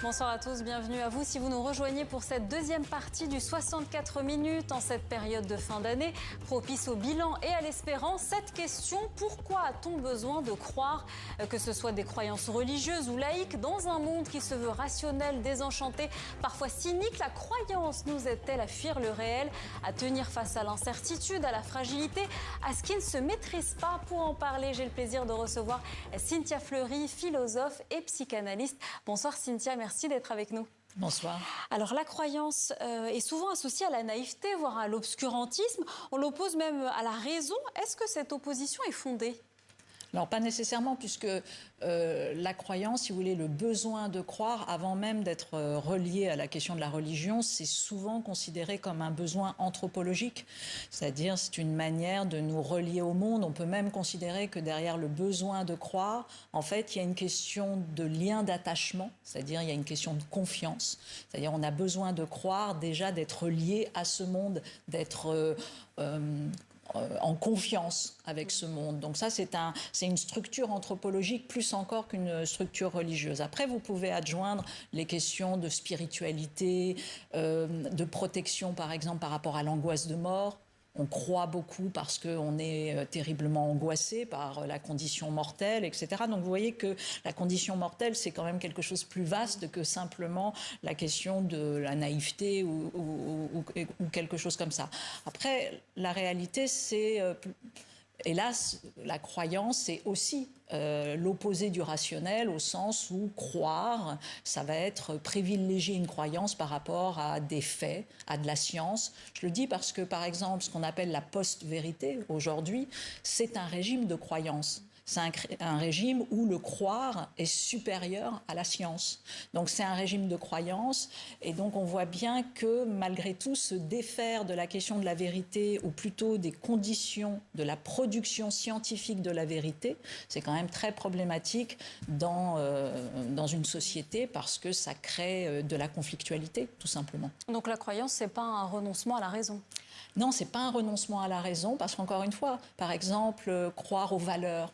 Bonsoir à tous, bienvenue à vous. Si vous nous rejoignez pour cette deuxième partie du 64 minutes en cette période de fin d'année, propice au bilan et à l'espérance, cette question, pourquoi a-t-on besoin de croire, que ce soit des croyances religieuses ou laïques, dans un monde qui se veut rationnel, désenchanté, parfois cynique? La croyance nous aide-t-elle à fuir le réel, à tenir face à l'incertitude, à la fragilité, à ce qui ne se maîtrise pas? Pour en parler, j'ai le plaisir de recevoir Cynthia Fleury, philosophe et psychanalyste. Bonsoir Cynthia, merci d'être avec nous. Bonsoir. Alors la croyance est souvent associée à la naïveté, voire à l'obscurantisme. On l'oppose même à la raison. Est-ce que cette opposition est fondée ? Alors pas nécessairement, puisque la croyance, si vous voulez, le besoin de croire, avant même d'être relié à la question de la religion, c'est souvent considéré comme un besoin anthropologique. C'est-à-dire, c'est une manière de nous relier au monde. On peut même considérer que derrière le besoin de croire, en fait, il y a une question de lien d'attachement, c'est-à-dire il y a une question de confiance. C'est-à-dire, on a besoin de croire, déjà d'être lié à ce monde, d'être en confiance avec ce monde. Donc ça, c'est une structure anthropologique plus encore qu'une structure religieuse. Après, vous pouvez adjoindre les questions de spiritualité, de protection, par exemple, par rapport à l'angoisse de mort. On croit beaucoup parce qu'on est terriblement angoissé par la condition mortelle, etc. Donc vous voyez que la condition mortelle, c'est quand même quelque chose de plus vaste que simplement la question de la naïveté ou quelque chose comme ça. Après, la réalité, c'est... hélas, la croyance, c'est aussi l'opposé du rationnel, au sens où croire, ça va être privilégier une croyance par rapport à des faits, à de la science. Je le dis parce que, par exemple, ce qu'on appelle la post-vérité, aujourd'hui, c'est un régime de croyance. C'est un régime où le croire est supérieur à la science. Donc c'est un régime de croyance, et donc on voit bien que malgré tout, se défaire de la question de la vérité, ou plutôt des conditions de la production scientifique de la vérité, c'est quand même très problématique dans une société, parce que ça crée de la conflictualité, tout simplement. Donc la croyance, c'est pas un renoncement à la raison? Non, c'est pas un renoncement à la raison, parce qu'encore une fois, par exemple, croire aux valeurs,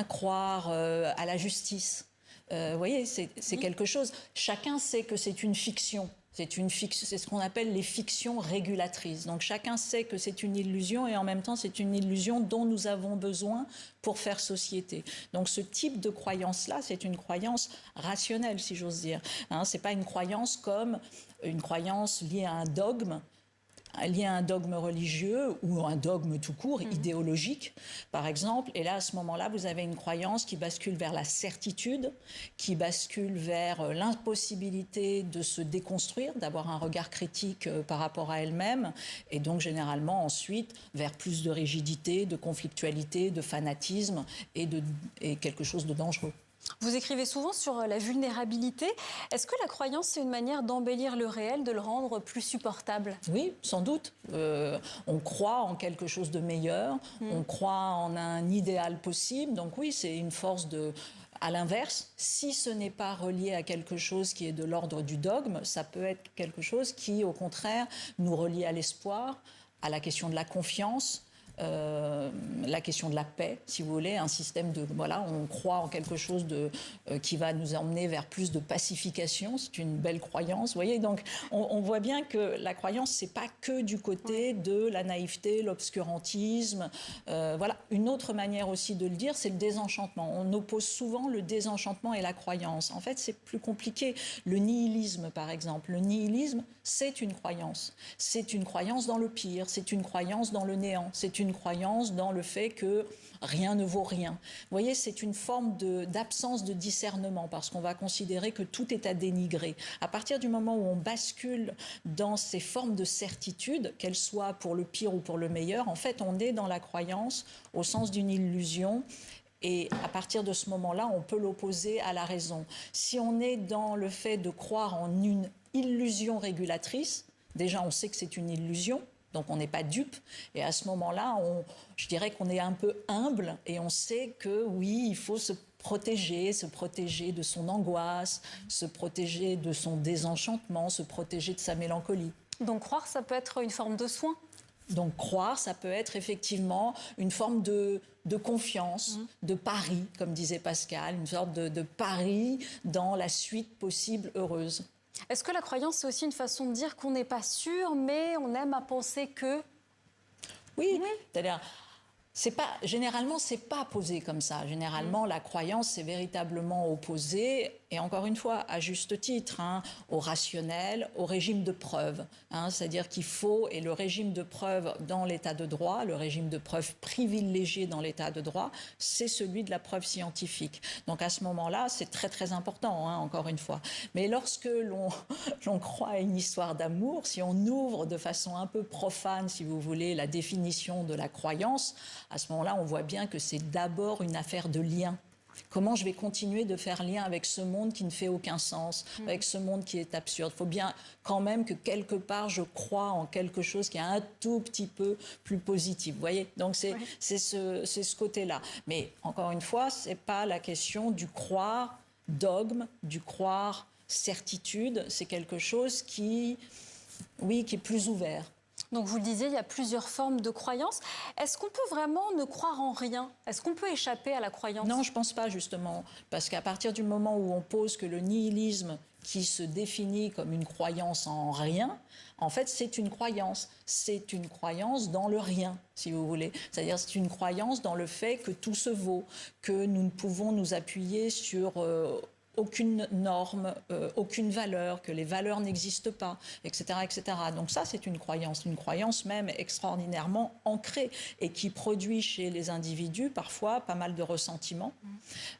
croire à la justice. Vous voyez, c'est quelque chose. Chacun sait que c'est une fiction. C'est ce qu'on appelle les fictions régulatrices. Donc chacun sait que c'est une illusion, et en même temps c'est une illusion dont nous avons besoin pour faire société. Donc ce type de croyance-là, c'est une croyance rationnelle, si j'ose dire. C'est pas une croyance comme une croyance liée à un dogme, lié à un dogme religieux ou un dogme tout court, idéologique, par exemple. Et là, à ce moment-là, vous avez une croyance qui bascule vers la certitude, qui bascule vers l'impossibilité de se déconstruire, d'avoir un regard critique par rapport à elle-même, et donc généralement ensuite vers plus de rigidité, de conflictualité, de fanatisme et quelque chose de dangereux. Vous écrivez souvent sur la vulnérabilité. Est-ce que la croyance, c'est une manière d'embellir le réel, de le rendre plus supportable? Oui, sans doute. On croit en quelque chose de meilleur, on croit en un idéal possible. Donc oui, c'est une force de... À l'inverse, si ce n'est pas relié à quelque chose qui est de l'ordre du dogme, ça peut être quelque chose qui, au contraire, nous relie à l'espoir, à la question de la confiance, la question de la paix, si vous voulez, un système de... Voilà, on croit en quelque chose qui va nous emmener vers plus de pacification. C'est une belle croyance, vous voyez. Donc, on voit bien que la croyance, c'est pas que du côté de la naïveté, l'obscurantisme. Voilà. Une autre manière aussi de le dire, c'est le désenchantement. On oppose souvent le désenchantement et la croyance. En fait, c'est plus compliqué. Le nihilisme, par exemple. Le nihilisme, c'est une croyance. C'est une croyance dans le pire, c'est une croyance dans le néant, c'est une croyance dans le fait que rien ne vaut rien. Vous voyez, c'est une forme d'absence de discernement, parce qu'on va considérer que tout est à dénigrer. À partir du moment où on bascule dans ces formes de certitude, qu'elles soient pour le pire ou pour le meilleur, en fait, on est dans la croyance au sens d'une illusion. Et à partir de ce moment-là, on peut l'opposer à la raison. Si on est dans le fait de croire en une illusion régulatrice, déjà on sait que c'est une illusion, donc on n'est pas dupe, et à ce moment-là, je dirais qu'on est un peu humble, et on sait que oui, il faut se protéger de son angoisse, se protéger de son désenchantement, se protéger de sa mélancolie. Donc croire, ça peut être une forme de soin? Donc croire, ça peut être effectivement une forme de confiance, de pari, comme disait Pascal, une sorte de pari dans la suite possible heureuse. Est-ce que la croyance, c'est aussi une façon de dire qu'on n'est pas sûr, mais on aime à penser que... Oui, c'est-à-dire... Généralement, c'est pas posé comme ça. Généralement, la croyance, c'est véritablement opposé, et encore une fois, à juste titre, au rationnel, au régime de preuve. C'est-à-dire qu'il faut, et le régime de preuve dans l'état de droit, le régime de preuve privilégié dans l'état de droit, c'est celui de la preuve scientifique. Donc à ce moment-là, c'est très très important, encore une fois. Mais lorsque l'on croit à une histoire d'amour, si on ouvre de façon un peu profane, si vous voulez, la définition de la croyance, à ce moment-là, on voit bien que c'est d'abord une affaire de lien. Comment je vais continuer de faire lien avec ce monde qui ne fait aucun sens, avec ce monde qui est absurde? Il faut bien quand même que quelque part je croie en quelque chose qui est un tout petit peu plus positif. Vous voyez? Donc c'est ce côté-là. Mais encore une fois, ce n'est pas la question du croire dogme, du croire certitude. C'est quelque chose qui est plus ouvert. Donc vous le disiez, il y a plusieurs formes de croyances. Est-ce qu'on peut vraiment ne croire en rien? Est-ce qu'on peut échapper à la croyance? Non, je ne pense pas, justement. Parce qu'à partir du moment où on pose que le nihilisme, qui se définit comme une croyance en rien, en fait, c'est une croyance. C'est une croyance dans le rien, si vous voulez. C'est-à-dire, c'est une croyance dans le fait que tout se vaut, que nous ne pouvons nous appuyer sur... aucune norme, aucune valeur, que les valeurs n'existent pas, etc., etc. Donc ça, c'est une croyance même extraordinairement ancrée et qui produit chez les individus parfois pas mal de ressentiments.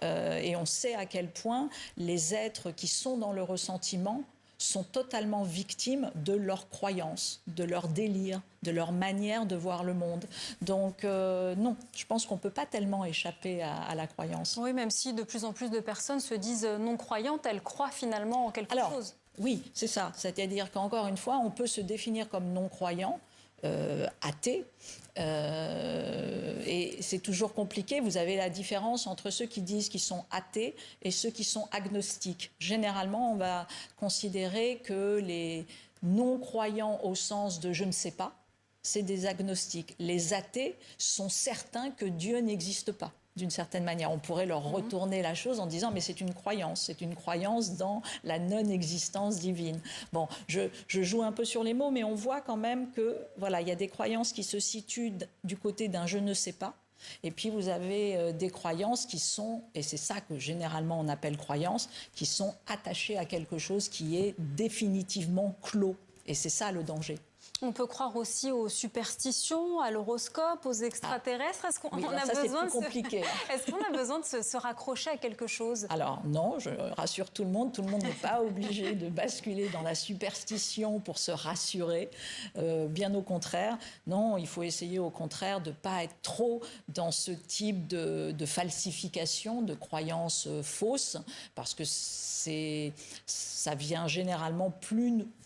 Et on sait à quel point les êtres qui sont dans le ressentiment sont totalement victimes de leurs croyances, de leur délire, de leur manière de voir le monde. Donc non, je pense qu'on ne peut pas tellement échapper à la croyance. Oui, même si de plus en plus de personnes se disent non-croyantes, elles croient finalement en quelque chose. Oui, c'est ça. C'est-à-dire qu'encore une fois, on peut se définir comme non-croyant, athée, et c'est toujours compliqué. Vous avez la différence entre ceux qui disent qu'ils sont athées et ceux qui sont agnostiques. Généralement, on va considérer que les non-croyants au sens de « je ne sais pas », c'est des agnostiques. Les athées sont certains que Dieu n'existe pas. D'une certaine manière, on pourrait leur retourner la chose en disant mais c'est une croyance dans la non-existence divine. Bon, je joue un peu sur les mots, mais on voit quand même que voilà, il y a des croyances qui se situent du côté d'un je ne sais pas. Et puis vous avez des croyances qui sont, et c'est ça que généralement on appelle croyances, qui sont attachées à quelque chose qui est définitivement clos. Et c'est ça le danger. On peut croire aussi aux superstitions, à l'horoscope, aux extraterrestres. Est-ce qu'on a besoin de se raccrocher à quelque chose? Alors non, je rassure tout le monde n'est pas obligé de basculer dans la superstition pour se rassurer. Bien au contraire, non, il faut essayer au contraire de ne pas être trop dans ce type de falsification, de croyances fausses, parce que ça vient généralement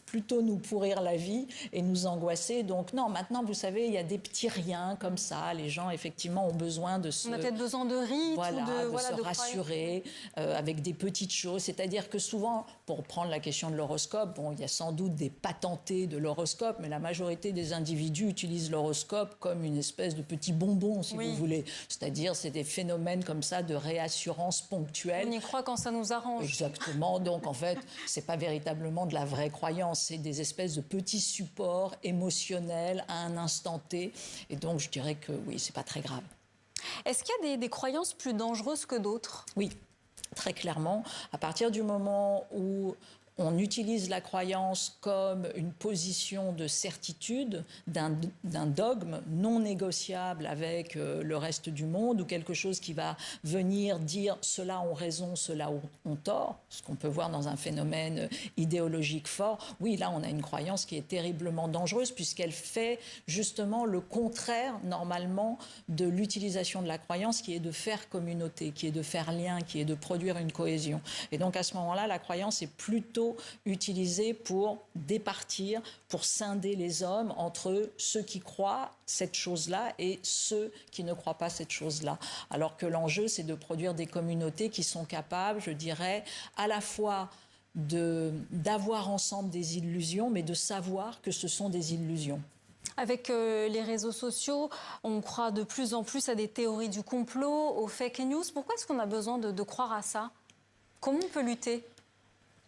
plutôt nous pourrir la vie et nous angoisser. Donc non, maintenant, vous savez, il y a des petits riens comme ça. Les gens, effectivement, ont besoin de se... On a peut-être besoin de rites de se rassurer avec des petites choses. C'est-à-dire que souvent, pour prendre la question de l'horoscope, bon, il y a sans doute des patentés de l'horoscope, mais la majorité des individus utilisent l'horoscope comme une espèce de petit bonbon, si vous voulez. C'est-à-dire, c'est des phénomènes comme ça de réassurance ponctuelle. On y croit quand ça nous arrange. Exactement. Donc, en fait, c'est pas véritablement de la vraie croyance. C'est des espèces de petits supports émotionnels à un instant T. Et donc, je dirais que oui, c'est pas très grave. Est-ce qu'il y a des croyances plus dangereuses que d'autres? Oui, très clairement. À partir du moment où on utilise la croyance comme une position de certitude, d'un dogme non négociable avec le reste du monde, ou quelque chose qui va venir dire ceux-là ont raison, ceux-là ont tort, ce qu'on peut voir dans un phénomène idéologique fort. Oui, là, on a une croyance qui est terriblement dangereuse puisqu'elle fait justement le contraire, normalement, de l'utilisation de la croyance qui est de faire communauté, qui est de faire lien, qui est de produire une cohésion. Et donc, à ce moment-là, la croyance est plutôt utilisée pour départir, pour scinder les hommes entre ceux qui croient cette chose-là et ceux qui ne croient pas cette chose-là. Alors que l'enjeu, c'est de produire des communautés qui sont capables, je dirais, à la fois d'avoir ensemble des illusions, mais de savoir que ce sont des illusions. Avec les réseaux sociaux, on croit de plus en plus à des théories du complot, aux fake news. Pourquoi est-ce qu'on a besoin de croire à ça? Comment on peut lutter?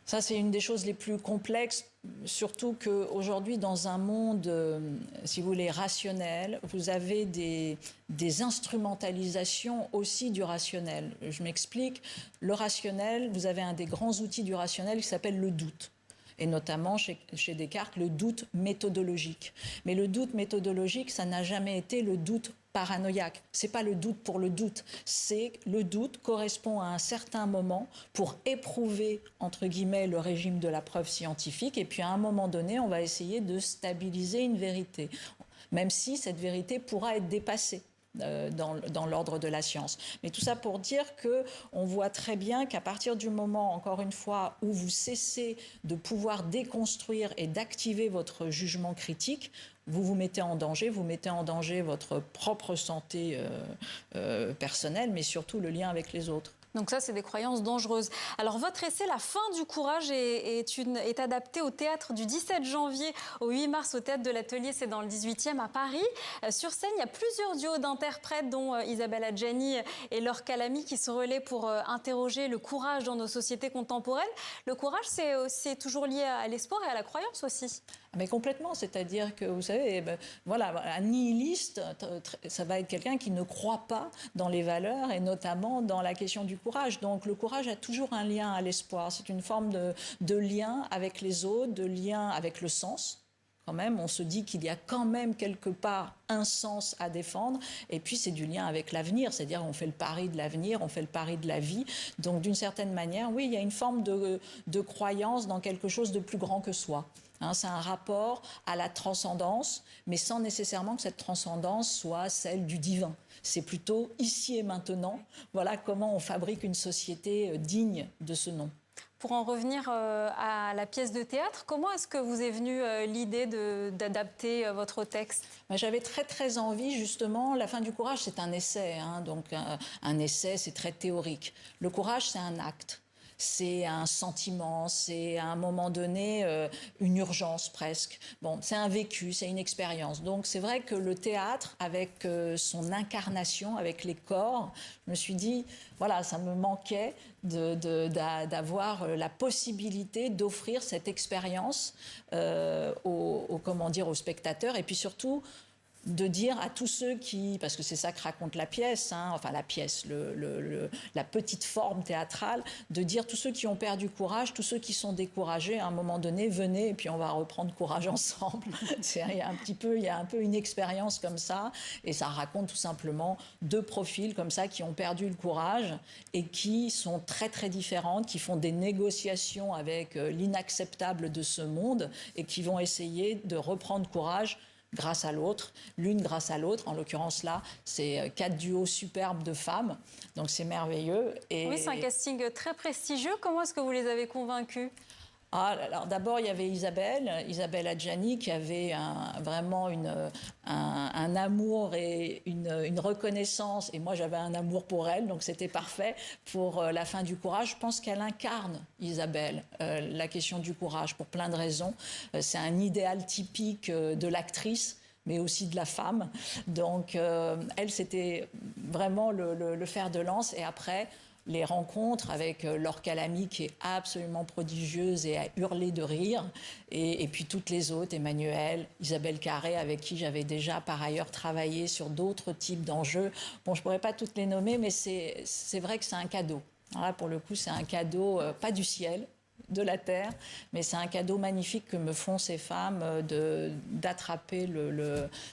Ça, c'est une des choses les plus complexes, surtout qu'aujourd'hui, dans un monde, si vous voulez, rationnel, vous avez des instrumentalisations aussi du rationnel. Je m'explique. Le rationnel, vous avez un des grands outils du rationnel qui s'appelle le doute. Et notamment chez Descartes, le doute méthodologique. Mais le doute méthodologique, ça n'a jamais été le doute paranoïaque. Ce n'est pas le doute pour le doute. C'est le doute correspond à un certain moment pour éprouver, entre guillemets, le régime de la preuve scientifique. Et puis à un moment donné, on va essayer de stabiliser une vérité, même si cette vérité pourra être dépassée dans l'ordre de la science. Mais tout ça pour dire qu'on voit très bien qu'à partir du moment, encore une fois, où vous cessez de pouvoir déconstruire et d'activer votre jugement critique, vous vous mettez en danger votre propre santé personnelle, mais surtout le lien avec les autres. Donc ça, c'est des croyances dangereuses. Alors votre essai, La fin du courage, est adapté au théâtre du 17 janvier au 8 mars au théâtre de l'Atelier, c'est dans le 18e à Paris. Sur scène, il y a plusieurs duos d'interprètes, dont Isabelle Adjani et Laure Calamy, qui se relaient pour interroger le courage dans nos sociétés contemporaines. Le courage, c'est toujours lié à l'espoir et à la croyance aussi. Mais complètement, c'est-à-dire que, vous savez, voilà, un nihiliste, ça va être quelqu'un qui ne croit pas dans les valeurs et notamment dans la question du courage. Donc le courage a toujours un lien à l'espoir. C'est une forme de lien avec les autres, de lien avec le sens. Quand même, on se dit qu'il y a quand même quelque part un sens à défendre. Et puis c'est du lien avec l'avenir, c'est-à-dire on fait le pari de l'avenir, on fait le pari de la vie. Donc d'une certaine manière, oui, il y a une forme de croyance dans quelque chose de plus grand que soi. C'est un rapport à la transcendance, mais sans nécessairement que cette transcendance soit celle du divin. C'est plutôt ici et maintenant, voilà comment on fabrique une société digne de ce nom. Pour en revenir à la pièce de théâtre, comment est-ce que vous est venue l'idée d'adapter votre texte? J'avais très envie, justement, La fin du courage, c'est un essai, donc un essai, c'est très théorique. Le courage, c'est un acte. C'est un sentiment, c'est à un moment donné une urgence presque. Bon, c'est un vécu, c'est une expérience. Donc c'est vrai que le théâtre, avec son incarnation, avec les corps, je me suis dit, voilà, ça me manquait d'avoir la possibilité d'offrir cette expérience aux spectateurs et puis surtout de dire à tous ceux qui, parce que c'est ça que raconte la pièce, enfin la pièce, la petite forme théâtrale, de dire tous ceux qui ont perdu courage, tous ceux qui sont découragés, à un moment donné, venez et puis on va reprendre courage ensemble. Il y a un peu une expérience comme ça et ça raconte tout simplement deux profils comme ça qui ont perdu le courage et qui sont très différentes, qui font des négociations avec l'inacceptable de ce monde et qui vont essayer de reprendre courage grâce à l'autre, l'une grâce à l'autre. En l'occurrence, là, c'est 4 duos superbes de femmes. Donc, c'est merveilleux. Oui, c'est un casting très prestigieux. Comment est-ce que vous les avez convaincus? Alors d'abord, il y avait Isabelle Adjani, qui avait vraiment un amour et une reconnaissance. Et moi, j'avais un amour pour elle, donc c'était parfait pour La fin du courage. Je pense qu'elle incarne, Isabelle, la question du courage pour plein de raisons. C'est un idéal typique de l'actrice, mais aussi de la femme. Donc, elle, c'était vraiment le fer de lance. Et après, les rencontres avec Laure Calamy, qui est absolument prodigieuse et a hurlé de rire, et puis toutes les autres, Emmanuel, Isabelle Carré, avec qui j'avais déjà par ailleurs travaillé sur d'autres types d'enjeux. Bon, je ne pourrais pas toutes les nommer, mais c'est vrai que c'est un cadeau. Là, pour le coup, c'est un cadeau, pas du ciel, de la terre, mais c'est un cadeau magnifique que me font ces femmes d'attraper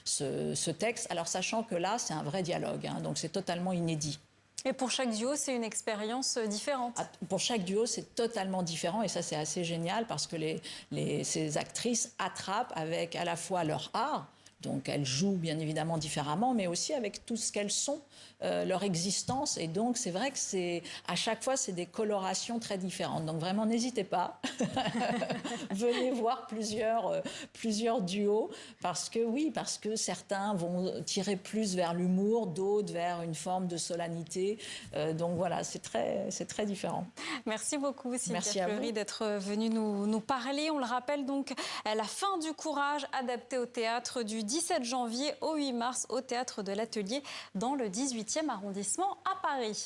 ce texte. Alors, sachant que là, c'est un vrai dialogue, donc c'est totalement inédit. Et pour chaque duo, c'est une expérience différente. Pour chaque duo, c'est totalement différent et ça, c'est assez génial parce que ces actrices attrapent avec à la fois leur art, donc elles jouent bien évidemment différemment, mais aussi avec tout ce qu'elles sont, leur existence. Et donc, c'est vrai que à chaque fois, c'est des colorations très différentes. Donc vraiment, n'hésitez pas. Venez voir plusieurs duos parce que certains vont tirer plus vers l'humour, d'autres vers une forme de solennité. Donc voilà, c'est très différent. Merci beaucoup, Cynthia Fleury, d'être venue nous parler. On le rappelle donc, La fin du courage, adaptée au théâtre du 17 janvier au 8 mars au Théâtre de l'Atelier dans le 18e arrondissement à Paris.